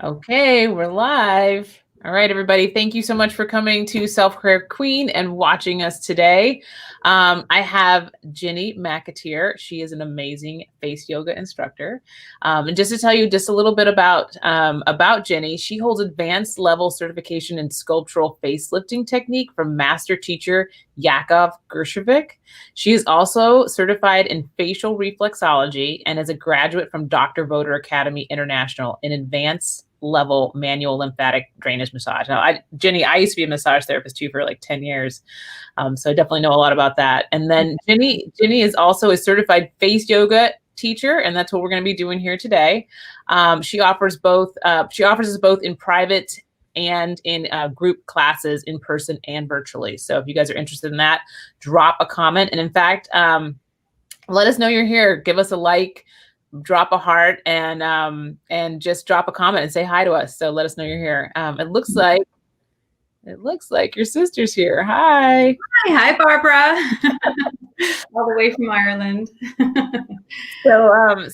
Okay, we're live. All right, everybody. Thank you so much for coming to Self-Care Queen and watching us today. I have Jenny McAteer. She is an amazing face yoga instructor. And just to tell you just a little bit about Jenny, she holds advanced level certification in sculptural face lifting technique from master teacher Yakov Gershovic. She is also certified in facial reflexology and is a graduate from Dr. Voter Academy International in advanced level manual lymphatic drainage massage. Now, Jenny, I used to be a massage therapist too for like 10 years. So I definitely know a lot about that. And then Jenny is also a certified face yoga teacher, and that's what we're going to be doing here today. She offers us both in private and in group classes in person and virtually. So if you guys are interested in that, drop a comment. And in fact, let us know you're here. Give us a like, drop a heart, and just drop a comment and say hi to us. So let us know you're here. It looks like your sister's here. Hi. Hi, Barbara. All the way from Ireland.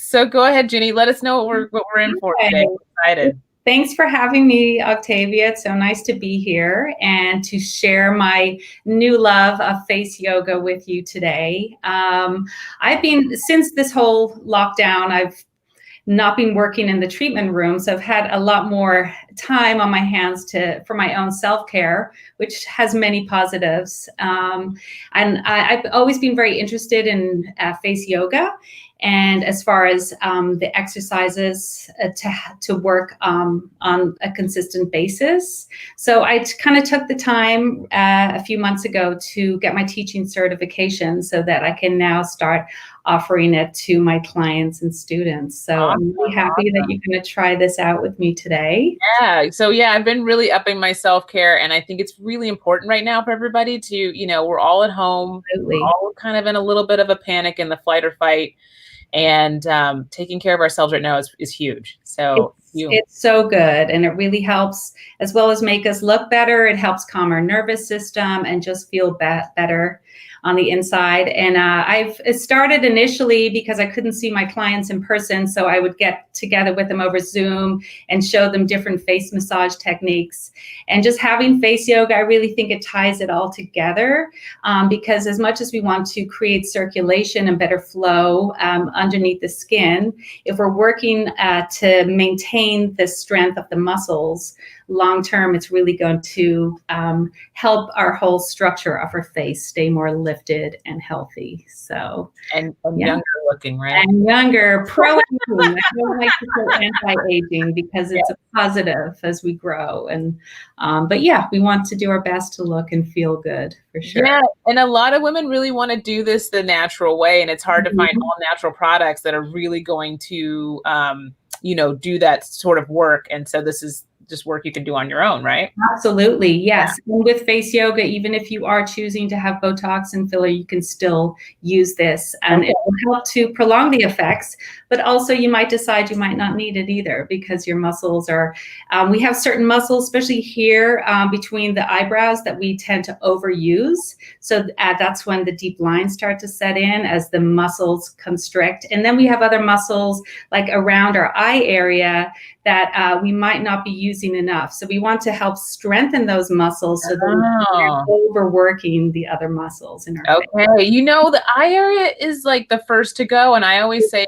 So go ahead, Jenny. Let us know what we're in for today. I'm excited. Thanks for having me, Octavia. It's so nice to be here and to share my new love of face yoga with you today. Since this whole lockdown, I've not been working in the treatment room, so I've had a lot more time on my hands for my own self-care, which has many positives. And I've always been very interested in face yoga. And as far as the exercises to work on a consistent basis. So I kind of took the time a few months ago to get my teaching certification so that I can now start offering it to my clients and students. So I'm really happy that you're going to try this out with me today. Yeah. So I've been really upping my self-care, and I think it's really important right now for everybody to, we're all at home, Absolutely. We're all kind of in a little bit of a panic in the flight or fight. And taking care of ourselves right now is huge. So it's so good. And it really helps, as well as make us look better. It helps calm our nervous system and just feel better on the inside. And it started initially because I couldn't see my clients in person. So I would get together with them over Zoom and show them different face massage techniques. And just having face yoga, I really think it ties it all together because as much as we want to create circulation and better flow underneath the skin, if we're working to maintain the strength of the muscles, long term, it's really going to help our whole structure of our face stay more lifted and healthy. So and younger looking, right? And younger, pro-aging. I don't like to say anti-aging because it's a positive as we grow. And but we want to do our best to look and feel good for sure. Yeah, and a lot of women really want to do this the natural way, and it's hard to find all natural products that are really going to do that sort of work. And so this is just work you can do on your own, right? Absolutely, yes. Yeah. And with face yoga, even if you are choosing to have Botox and filler, you can still use this, and it will help to prolong the effects. But also, you might decide you might not need it either because your muscles are. We have certain muscles, especially here between the eyebrows, that we tend to overuse. So that's when the deep lines start to set in as the muscles constrict. And then we have other muscles like around our eye area that we might not be using enough. So we want to help strengthen those muscles so that we're not overworking the other muscles in our face. The eye area is like the first to go. And I always say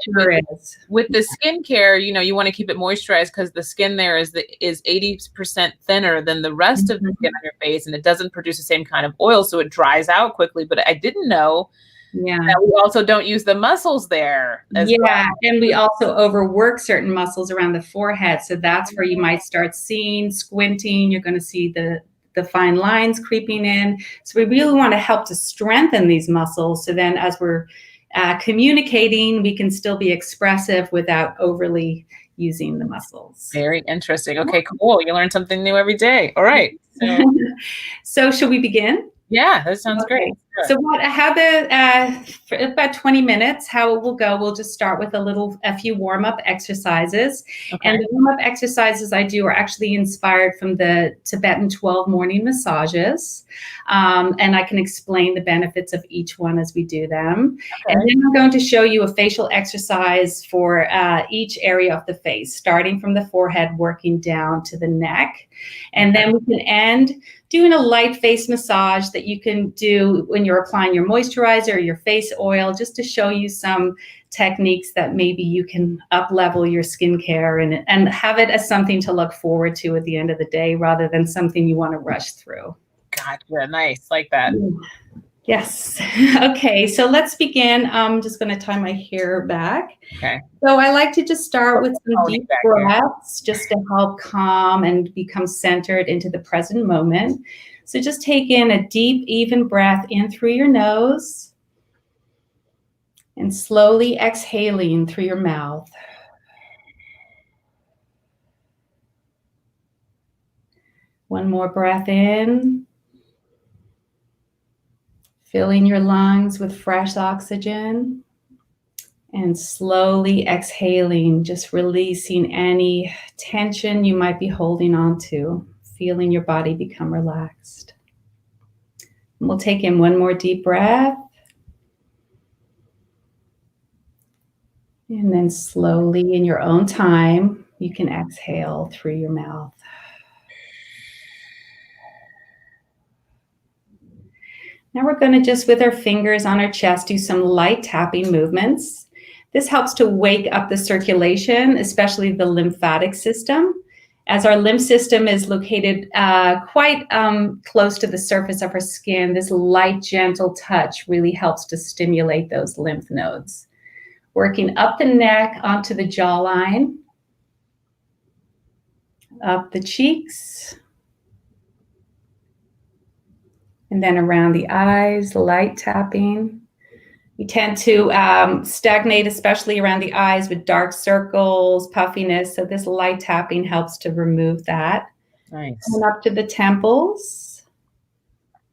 with the skincare, you want to keep it moisturized because the skin there is 80% thinner than the rest of the skin on your face, and it doesn't produce the same kind of oil, so it dries out quickly. But I didn't know that we also don't use the muscles there as well. And we also overwork certain muscles around the forehead. So that's where you might start seeing squinting. You're going to see the fine lines creeping in. So we really want to help to strengthen these muscles. So then as we're communicating, we can still be expressive without overly using the muscles. Very interesting. Okay, cool. You learn something new every day. All right. So should we begin? Yeah, that sounds great. So for about 20 minutes, how it will go, we'll just start with a few warm-up exercises. Okay. And the warm-up exercises I do are actually inspired from the Tibetan 12 morning massages. And I can explain the benefits of each one as we do them. Okay. And then I'm going to show you a facial exercise for each area of the face, starting from the forehead, working down to the neck. And then we can end doing a light face massage that you can do when you're applying your moisturizer or your face oil, just to show you some techniques that maybe you can up-level your skincare and have it as something to look forward to at the end of the day rather than something you want to rush through. Gotcha. Nice. Like that. Yes. Okay, so let's begin. I'm just going to tie my hair back. Okay. So I like to just start with some deep breaths just to help calm and become centered into the present moment. So just take in a deep, even breath in through your nose and slowly exhaling through your mouth. One more breath in. Filling your lungs with fresh oxygen and slowly exhaling, just releasing any tension you might be holding on to, feeling your body become relaxed. And we'll take in one more deep breath. And then slowly, in your own time, you can exhale through your mouth. Now we're going to just, with our fingers on our chest, do some light tapping movements. This helps to wake up the circulation, especially the lymphatic system. As our lymph system is located quite close to the surface of our skin, this light, gentle touch really helps to stimulate those lymph nodes. Working up the neck onto the jawline, up the cheeks, and then around the eyes, light tapping. We tend to stagnate, especially around the eyes, with dark circles, puffiness. So this light tapping helps to remove that. Nice. And up to the temples.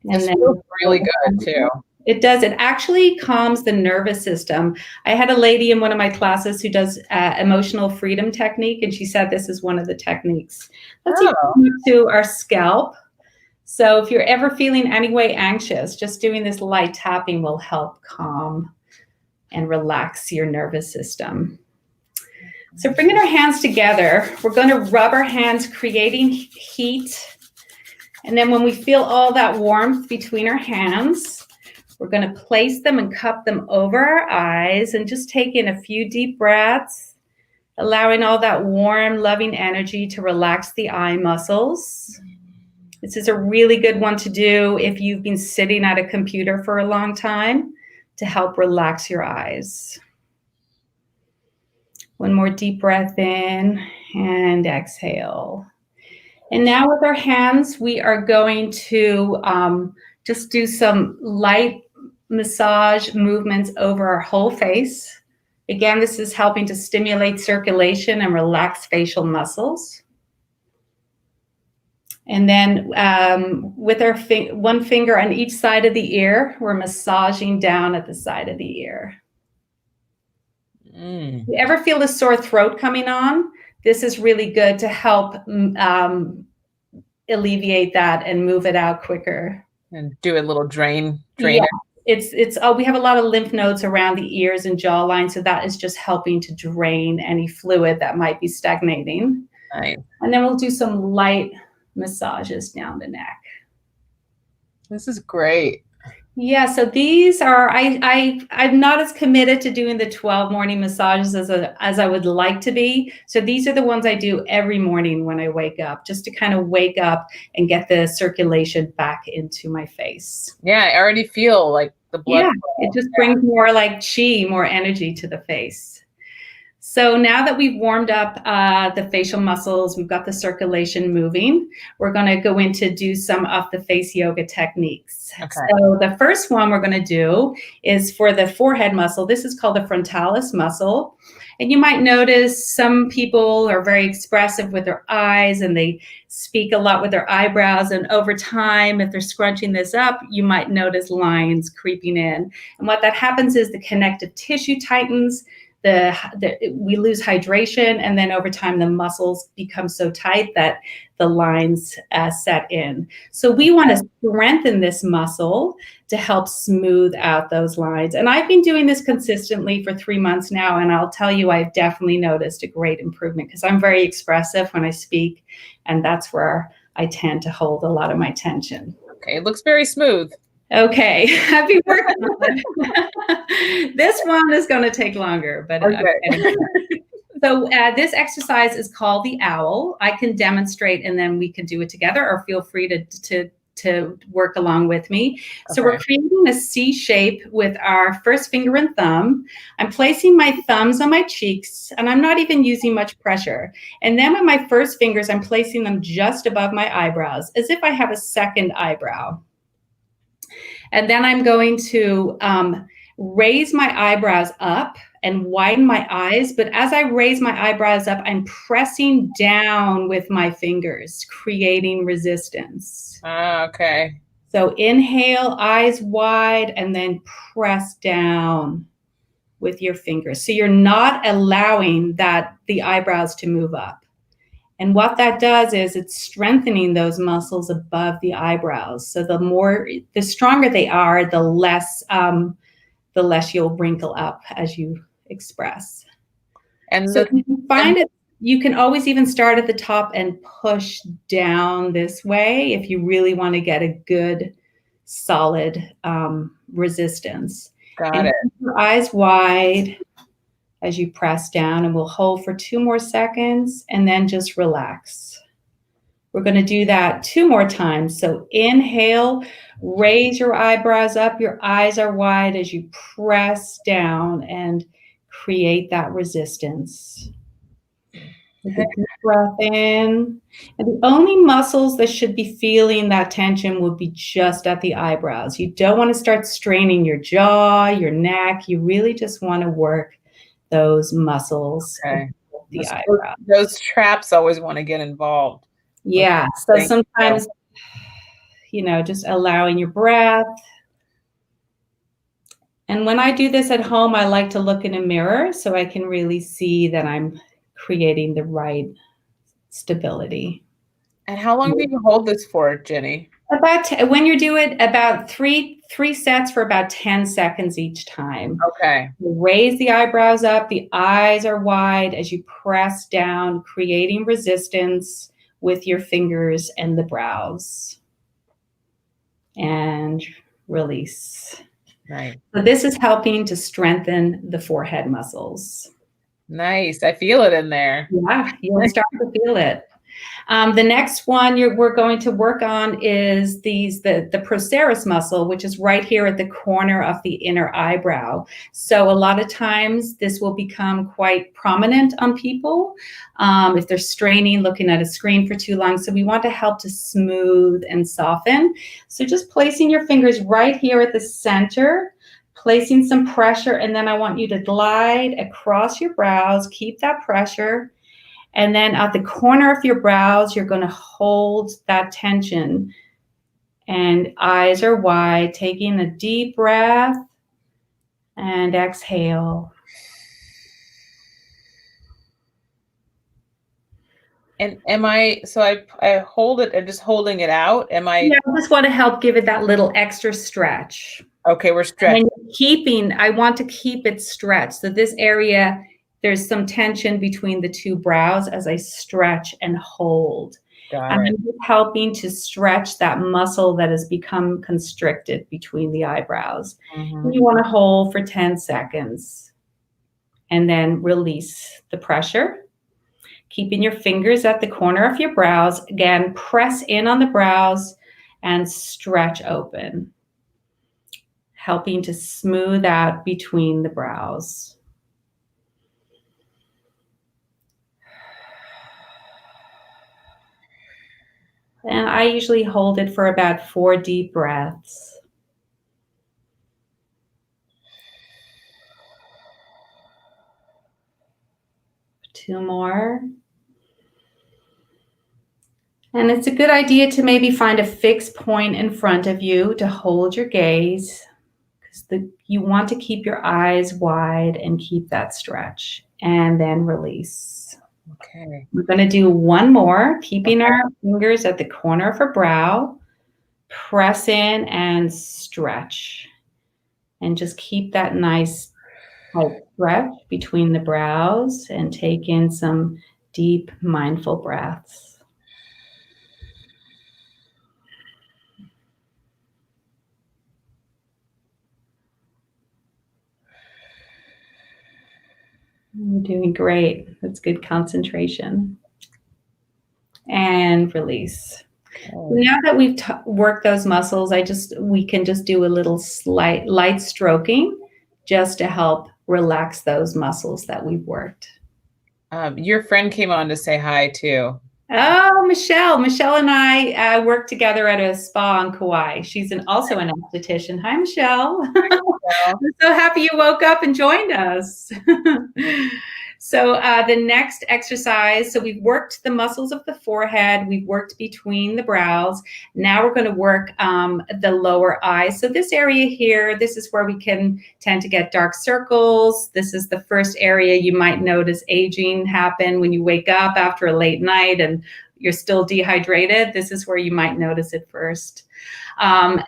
And then feels really good too. It does. It actually calms the nervous system. I had a lady in one of my classes who does emotional freedom technique, and she said this is one of the techniques. Let's to our scalp. So if you're ever feeling any way anxious, just doing this light tapping will help calm and relax your nervous system. So bringing our hands together, we're going to rub our hands, creating heat. And then when we feel all that warmth between our hands, we're going to place them and cup them over our eyes and just take in a few deep breaths, allowing all that warm, loving energy to relax the eye muscles. This is a really good one to do if you've been sitting at a computer for a long time to help relax your eyes. One more deep breath in and exhale. And now with our hands, we are going to just do some light massage movements over our whole face. Again, this is helping to stimulate circulation and relax facial muscles. And then with our one finger on each side of the ear, we're massaging down at the side of the ear. You ever feel the sore throat coming on? This is really good to help alleviate that and move it out quicker. And do a little drain. Yeah, we have a lot of lymph nodes around the ears and jawline, so that is just helping to drain any fluid that might be stagnating. Nice. And then we'll do some light massages down the neck. This is great. Yeah, so these are, I'm not as committed to doing the 12 morning massages as I would like to be. So these are the ones I do every morning when I wake up, just to kind of wake up and get the circulation back into my face. Yeah, I already feel like the blood. Yeah, it just brings more like chi, more energy to the face. So now that we've warmed up the facial muscles, we've got the circulation moving, we're going to go in to do some of the face yoga techniques. Okay. So the first one we're going to do is for the forehead muscle. This is called the frontalis muscle. And you might notice some people are very expressive with their eyes and they speak a lot with their eyebrows. And over time, if they're scrunching this up, you might notice lines creeping in. And what that happens is the connective tissue tightens. We lose hydration, and then over time the muscles become so tight that the lines set in. So we want to strengthen this muscle to help smooth out those lines. And I've been doing this consistently for 3 months now, and I'll tell you, I've definitely noticed a great improvement because I'm very expressive when I speak, and that's where I tend to hold a lot of my tension. Okay, it looks very smooth. Okay, I've been working on it. This one is going to take longer, but okay. So this exercise is called the owl. I can demonstrate, and then we can do it together, or feel free to work along with me. Okay. So we're creating a C shape with our first finger and thumb. I'm placing my thumbs on my cheeks, and I'm not even using much pressure. And then with my first fingers, I'm placing them just above my eyebrows, as if I have a second eyebrow. And then I'm going to raise my eyebrows up and widen my eyes. But as I raise my eyebrows up, I'm pressing down with my fingers, creating resistance. Okay. So inhale, eyes wide, and then press down with your fingers. So you're not allowing the eyebrows to move up. And what that does is it's strengthening those muscles above the eyebrows. So the stronger they are, the less you'll wrinkle up as you express. And so you find it, you can always even start at the top and push down this way if you really want to get a good, solid resistance. Got it. Keep your eyes wide as you press down, and we'll hold for 2 more seconds and then just relax. We're going to do that 2 more times. So inhale, raise your eyebrows up, your eyes are wide as you press down and create that resistance. Take a deep breath in. And the only muscles that should be feeling that tension will be just at the eyebrows. You don't want to start straining your jaw, your neck. You really just want to work those muscles. Okay. The eyebrow. Those traps always want to get involved. Yeah. So sometimes, just allowing your breath. And when I do this at home, I like to look in a mirror so I can really see that I'm creating the right stability. And how long do you hold this for, Jenny? When you do it, about three sets for about 10 seconds each time. Okay. Raise the eyebrows up. The eyes are wide as you press down, creating resistance with your fingers and the brows. And release. Nice. So this is helping to strengthen the forehead muscles. Nice. I feel it in there. Yeah, you'll start to feel it. The next one we're going to work on is the procerus muscle, which is right here at the corner of the inner eyebrow. So a lot of times this will become quite prominent on people if they're straining, looking at a screen for too long. So we want to help to smooth and soften. So just placing your fingers right here at the center, placing some pressure, and then I want you to glide across your brows, keep that pressure. And then at the corner of your brows, you're going to hold that tension. And eyes are wide, taking a deep breath and exhale. And I hold it and just holding it out? Yeah, I just want to help give it that little extra stretch. Okay, we're stretching. I want to keep it stretched. So this area, there's some tension between the 2 brows as I stretch and hold. And I'm just helping to stretch that muscle that has become constricted between the eyebrows. Mm-hmm. And you want to hold for 10 seconds and then release the pressure. Keeping your fingers at the corner of your brows. Again, press in on the brows and stretch open, helping to smooth out between the brows. And I usually hold it for about 4 deep breaths. 2 more. And it's a good idea to maybe find a fixed point in front of you to hold your gaze, because you want to keep your eyes wide and keep that stretch, and then release. Okay. We're going to do one more, keeping our fingers at the corner of our brow. Press in and stretch. And just keep that nice tight stretch between the brows and take in some deep, mindful breaths. You're doing great. That's good concentration. And release. Now that we've worked those muscles, we can just do a little light stroking just to help relax those muscles that we've worked. Your friend came on to say hi too. Oh, Michelle. Michelle and I work together at a spa in Kauai. She's also an esthetician. Hi, Michelle. Hi, Michelle. I'm so happy you woke up and joined us. So the next exercise, so we've worked the muscles of the forehead, we've worked between the brows. Now we're going to work the lower eyes. So this area here, this is where we can tend to get dark circles. This is the first area you might notice aging happen when you wake up after a late night and you're still dehydrated. This is where you might notice it first.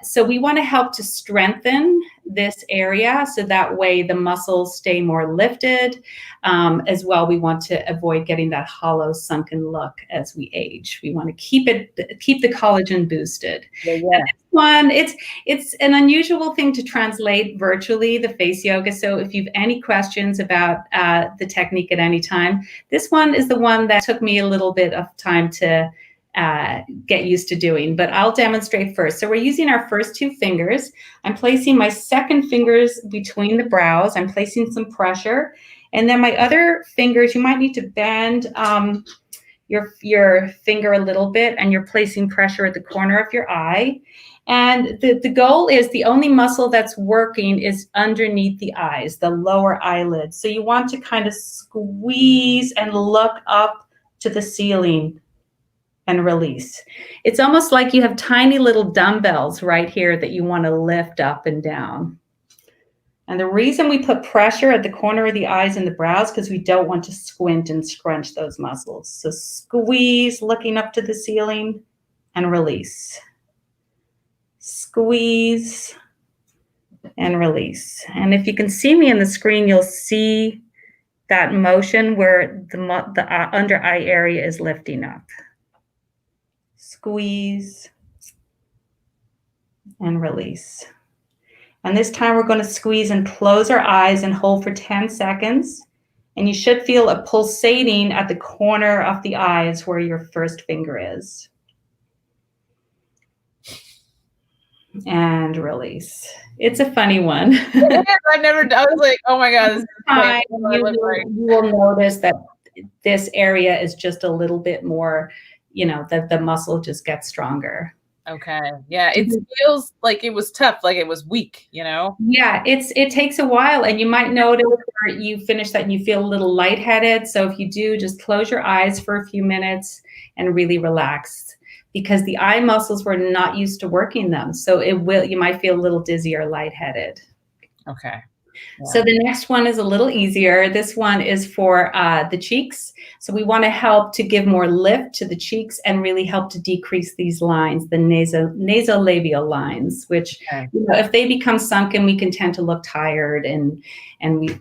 So we want to help to strengthen this area so that way the muscles stay more lifted. As well, we want to avoid getting that hollow, sunken look as we age. We want to keep the collagen boosted. Yeah. This one, it's an unusual thing to translate virtually, the face yoga. So if you've any questions about the technique at any time, this one is the one that took me a little bit of time to get used to doing, but I'll demonstrate first. So we're using our first 2 fingers. I'm placing my second fingers between the brows. I'm placing some pressure. And then my other fingers, you might need to bend your finger a little bit, and you're placing pressure at the corner of your eye. And the goal is the only muscle that's working is underneath the eyes, the lower eyelids. So you want to kind of squeeze and look up to the ceiling and release. It's almost like you have tiny little dumbbells right here that you want to lift up and down. And the reason we put pressure at the corner of the eyes and the brows, because we don't want to squint and scrunch those muscles. So squeeze, looking up to the ceiling, and release. Squeeze and release. And if you can see me in the screen, you'll see that motion where the under eye area is lifting up. Squeeze and release. And this time we're going to squeeze and close our eyes and hold for 10 seconds. And you should feel a pulsating at the corner of the eyes where your first finger is. And release. It's a funny one. I was like, oh my God. You will notice that this area is just a little bit more, the muscle just gets stronger. Okay. Yeah. It feels like it was tough, like it was weak, Yeah, it takes a while, and you might notice where you finish that and you feel a little lightheaded. So if you do, just close your eyes for a few minutes and really relax, because the eye muscles were not used to working them. So you might feel a little dizzy or lightheaded. Okay. Yeah. So the next one is a little easier. This one is for the cheeks. So we want to help to give more lift to the cheeks and really help to decrease these lines, the nasolabial lines, which, if they become sunken, we can tend to look tired, and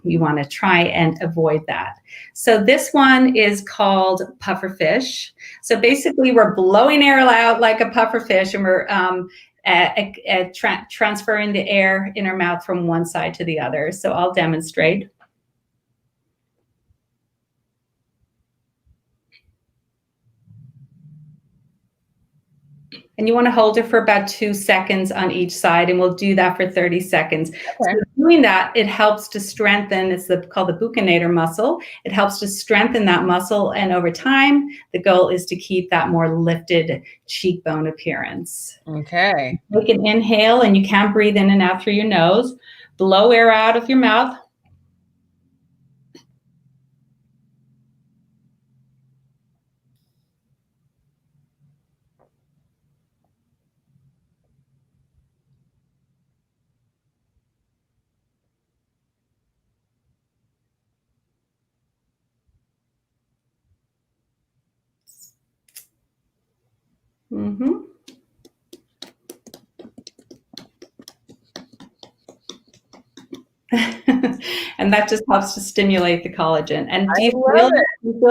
we want to try and avoid that. So this one is called pufferfish. So basically we're blowing air out like a pufferfish, and we're transferring the air in our mouth from one side to the other. So I'll demonstrate. And you want to hold it for about 2 seconds on each side, and we'll do that for 30 seconds. Okay. So doing that, it helps to strengthen, it's called the buccinator muscle. It helps to strengthen that muscle. And over time, the goal is to keep that more lifted cheekbone appearance. Okay. Take an inhale, and you can breathe in and out through your nose. Blow air out of your mouth. Mm-hmm. And that just helps to stimulate the collagen. And do you feel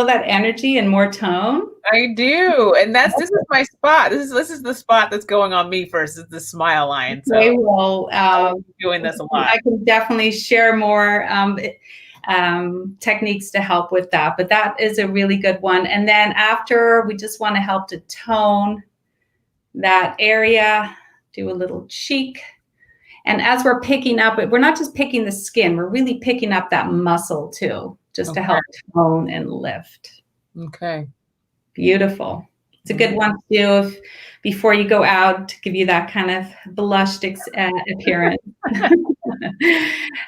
that energy and more tone? I do. And this is my spot. This is the spot that's going on me first, is the smile line. So okay, well, I'm doing this a lot. I can definitely share more techniques to help with that, but that is a really good one. And then after, we just want to help to tone that area, do a little cheek. And as we're picking up, we're not just picking the skin, we're really picking up that muscle too, just to help tone and lift. Okay. Beautiful. It's a good one to do before you go out, to give you that kind of blushed appearance.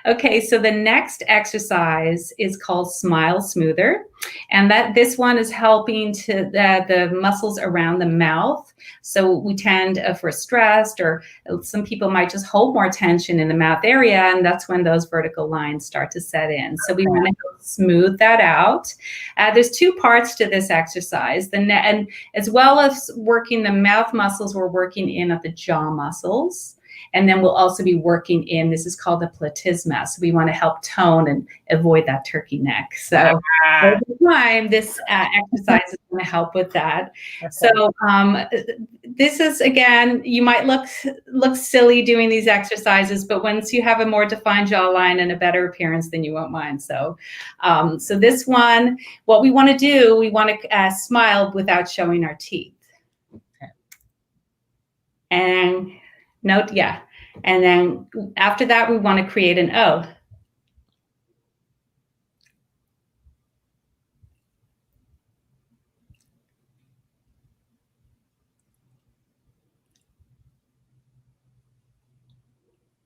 Okay, so the next exercise is called Smile Smoother. And this one is helping to the muscles around the mouth. So we tend, if we're stressed, or some people might just hold more tension in the mouth area, and that's when those vertical lines start to set in. So we want to smooth that out. There's two parts to this exercise. And as well as working the mouth muscles, we're working in at the jaw muscles. And then we'll also be working in, this is called the platysma. So we want to help tone and avoid that turkey neck. So over time, this exercise is going to help with that. Okay. So this is, again, you might look silly doing these exercises, but once you have a more defined jawline and a better appearance, then you won't mind. So, so this one, what we want to do, we want to smile without showing our teeth. Okay. And note, yeah. And then after that, we want to create an O.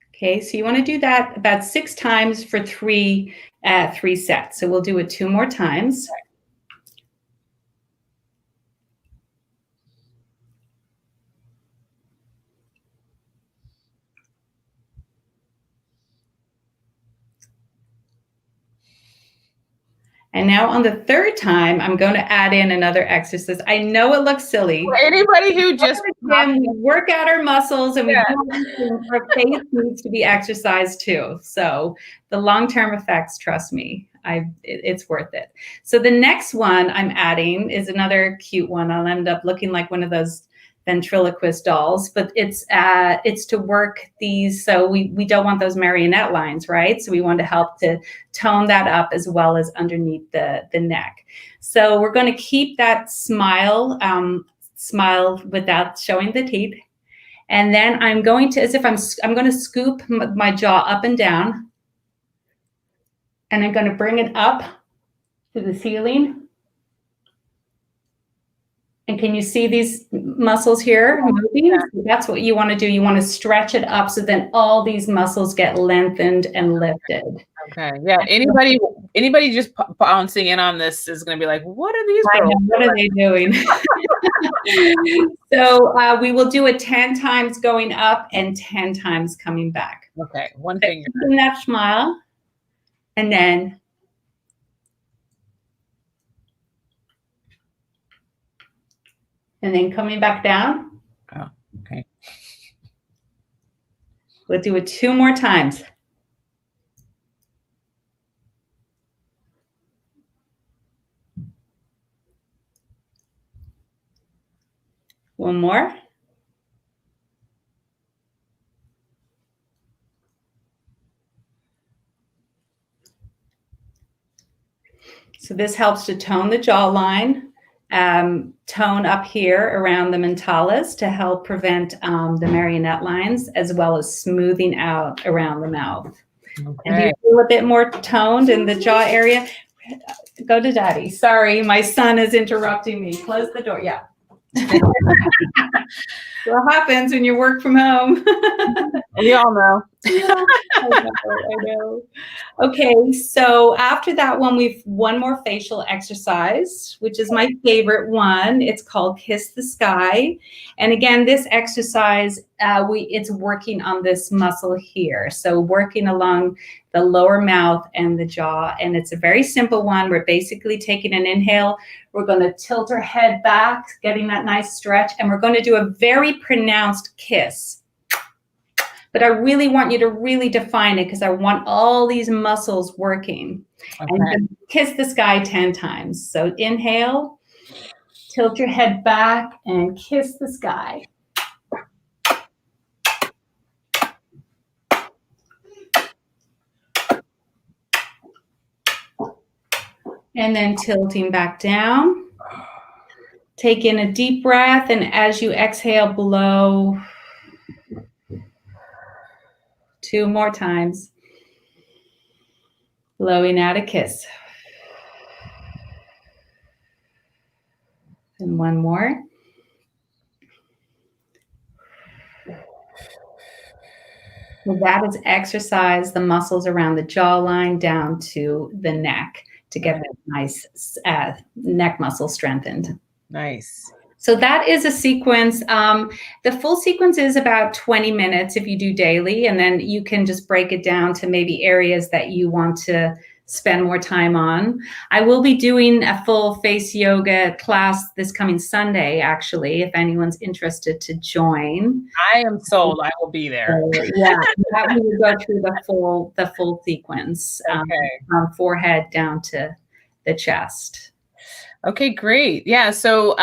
Okay, so you want to do that about 6 times for 3 sets. So we'll do it 2 more times. And now on the 3rd time, I'm going to add in another exercise. I know it looks silly. For anybody who just work out our muscles, and we do our face needs to be exercised too. So the long-term effects, trust me, it's worth it. So the next one I'm adding is another cute one. I'll end up looking like one of those ventriloquist dolls, but it's to work these. So we don't want those marionette lines, right? So we want to help to tone that up as well as underneath the neck. So we're going to keep that smile without showing the teeth. And then I'm going to, I'm going to scoop my jaw up and down, and I'm going to bring it up to the ceiling. And can you see these muscles here moving? Yeah. That's what you want to do. You want to stretch it up so then all these muscles get lengthened and lifted. Okay. Yeah. Anybody just bouncing in on this is going to be like, what are these girls? What are they doing? So we will do it 10 times going up and 10 times coming back. Okay. One finger. In that smile. And then coming back down. Oh, okay. We'll do it 2 more times. One more. So this helps to tone the jawline. Tone up here around the mentalis to help prevent the marionette lines, as well as smoothing out around the mouth. And do you feel a bit more toned in the jaw area? Go to daddy. Sorry, my son is interrupting me. Close the door. Yeah. What happens when you work from home? We all know. I know. Okay, so after that one, we've one more facial exercise, which is my favorite one. It's called Kiss the Sky. And again, this exercise, it's working on this muscle here. So working along the lower mouth and the jaw. And it's a very simple one. We're basically taking an inhale. We're going to tilt our head back, getting that nice stretch. And we're going to do a very pronounced kiss. But I really want you to really define it because I want all these muscles working. Okay. And kiss the sky 10 times. So inhale, tilt your head back, and kiss the sky. And then tilting back down. Take in a deep breath, and as you exhale, blow. 2 more times. Blowing out a kiss. And 1 more. So that is exercise the muscles around the jawline down to the neck to get that nice neck muscle strengthened. Nice. So that is a sequence. The full sequence is about 20 minutes if you do daily, and then you can just break it down to maybe areas that you want to spend more time on. I will be doing a full face yoga class this coming Sunday, actually, if anyone's interested to join. I am sold. I will be there. Yeah, that we will go through the full sequence, from forehead down to the chest. Okay, great. Yeah. So,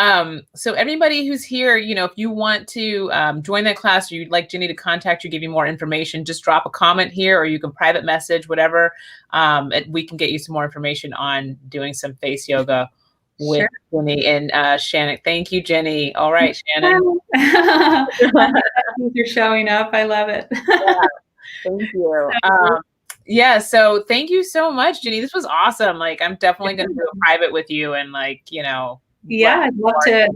so everybody who's here, you know, if you want to join that class or you'd like Jenny to contact you, give you more information, just drop a comment here, or you can private message, whatever. We can get you some more information on doing some face yoga with Jenny and Shannon. Thank you, Jenny. All right, Shannon. You're showing up. I love it. Yeah, thank you. Yeah, so thank you so much, Jenny. This was awesome. Like, I'm definitely going to do a private with you and, like, you know. Yeah, I'd love to.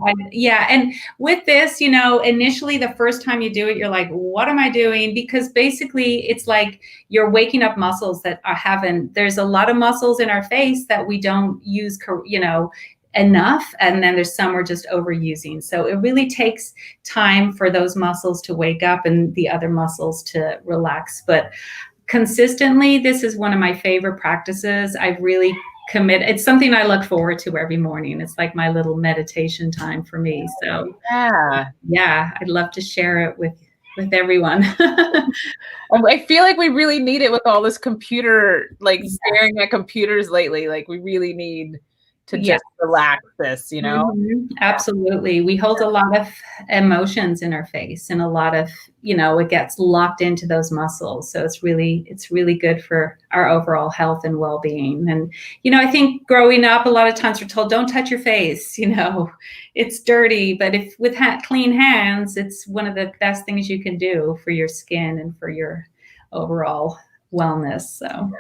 And with this, you know, initially the first time you do it, you're like, what am I doing? Because basically it's like you're waking up muscles that there's a lot of muscles in our face that we don't use, you know, enough. And then there's some we're just overusing. So it really takes time for those muscles to wake up and the other muscles to relax. But consistently, this is one of my favorite practices. I've really committed. It's something I look forward to every morning. It's like my little meditation time for me. So yeah, I'd love to share it with everyone. I feel like we really need it with all this computer, like staring at computers lately. Like, we really need to just relax this, you know? Absolutely. We hold a lot of emotions in our face, and a lot of, you know, it gets locked into those muscles. So it's really good for our overall health and well-being. And, you know, I think growing up, a lot of times we're told, don't touch your face, you know, it's dirty. But if with clean hands, it's one of the best things you can do for your skin and for your overall wellness. So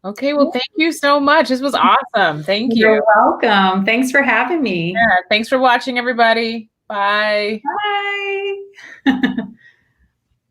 okay, well, thank you so much. This was awesome. Thank you. You're welcome. Thanks for having me. Yeah, thanks for watching, everybody. Bye. Bye.